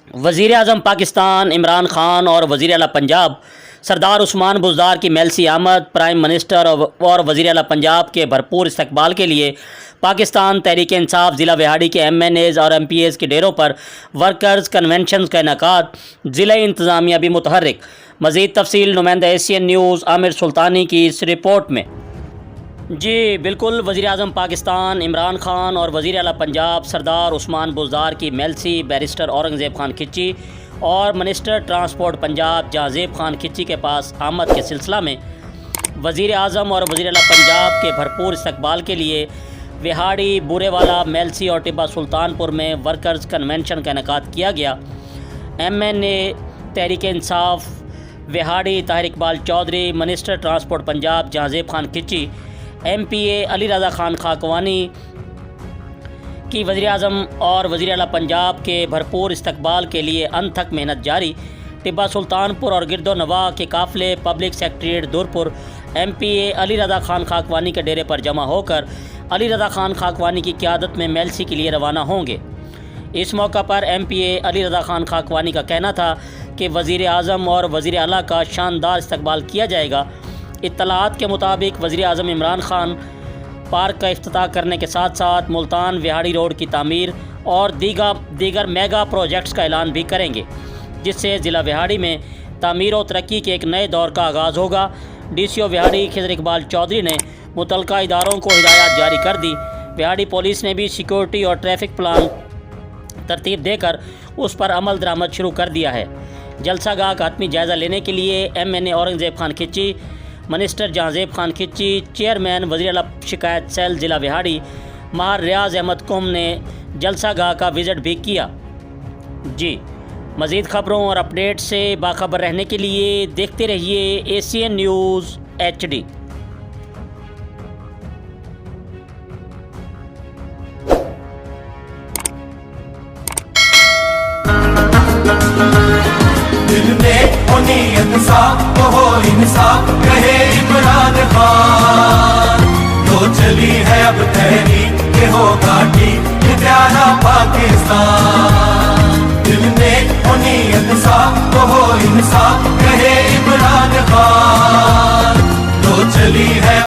वज़ीर आज़म पाकिस्तान इमरान खान और वज़ीर आला पंजाब सरदार उस्मान बुज़दार की मेलसी आमद प्राइम मिनिस्टर और वज़ीर आला पंजाब के भरपूर इस्तकबाल के लिए पाकिस्तान तहरीक इंसाफ ज़िला विहाड़ी के MNAs और MPAs के डेरों पर वर्कर्स कन्वेंशन का इनेकाद। ज़िला इंतज़ामिया भी मुतहर्रिक। मज़ीद तफसील नुमाइंदा एशियन न्यूज़ आमिर सुल्तानी की इस रिपोर्ट में। जी बिल्कुल, वज़ीर आज़म पाकिस्तान इमरान खान और वज़ीर आला पंजाब सरदार उस्मान बुज़दार की मेलसी बैरिस्टर औरंगज़ेब खान खिच्ची और मिनिस्टर ट्रांसपोर्ट पंजाब जहाज़ेब खान खिच्ची के पास आमद के सिलसिला में वज़ीर आज़म और वज़ीर आला पंजाब के भरपूर इस्तकबाल के लिए विहाड़ी, बूरेवाला, मेलसी और टिब्बा सुल्तानपुर में वर्कर्स कन्वेंशन का इनेकाद किया गया। MNA Tehreek Insaf Vehari Tahir Iqbal Chaudhary, minister transport Punjab जहाज़ेब Khan खिच्ची, MPA अली रज़ा खान खाकवानी की वज़ीर आज़म और वज़ीर आला पंजाब के भरपूर इस्तकबाल के लिए अनथक मेहनत जारी। टिब्बा सुल्तानपुर और गिरदो नवाह के काफ़िले public secretariat दूरपुर MPA Ali Raza Khan Khakwani के डेरे पर जमा होकर अली रज़ा खान खाकवानी की क़यादत में मेलसी के लिए रवाना होंगे। इस मौका पर MPA अली रज़ा खान खाकवानी का कहना था कि वज़ीर आज़म और वज़ीर आला का शानदार इस्तकबाल किया जाएगा। इत्तलाआत के मुताबिक वज़ीर आज़म इमरान खान पार्क का इफ्तिताह करने के साथ साथ मुल्तान विहाड़ी रोड की तामीर और दीगर मेगा प्रोजेक्ट्स का ऐलान भी करेंगे, जिससे ज़िला विहाड़ी में तामीर और तरक्की के एक नए दौर का आगाज़ होगा। DCO विहाड़ी खिज़र इकबाल चौधरी ने मुतल्लिका इदारों को हिदायत जारी कर दी। विहाड़ी पुलिस ने भी सिक्योरिटी और ट्रैफिक प्लान तरतीब देकर उस पर अमल दरामद शुरू कर दिया है। जलसा गाह का हतमी जायज़ा लेने के लिए MNA औरंगज़ेब खान खिच्ची, मिनिस्टर जहाज़ेब खान खिच्ची, चेयरमैन वज़ीर आला शिकायत सेल ज़िला विहाड़ी माहर रियाज़ अहमद कुम ने जलसा गाह का विज़िट भी किया। जी मज़ीद ख़बरों और अपडेट से बाखबर रहने के लिए देखते रहिए एशियन न्यूज़ HD। दिल में हो नीयत साफ हो इंसाफ कहे इमरान खान। तो चली है अब तहरीक के होगा ठीक ये प्यारा पाकिस्तान। दिल में हो नीयत साफ हो इंसाफ कहे इमरान खान। तो चली है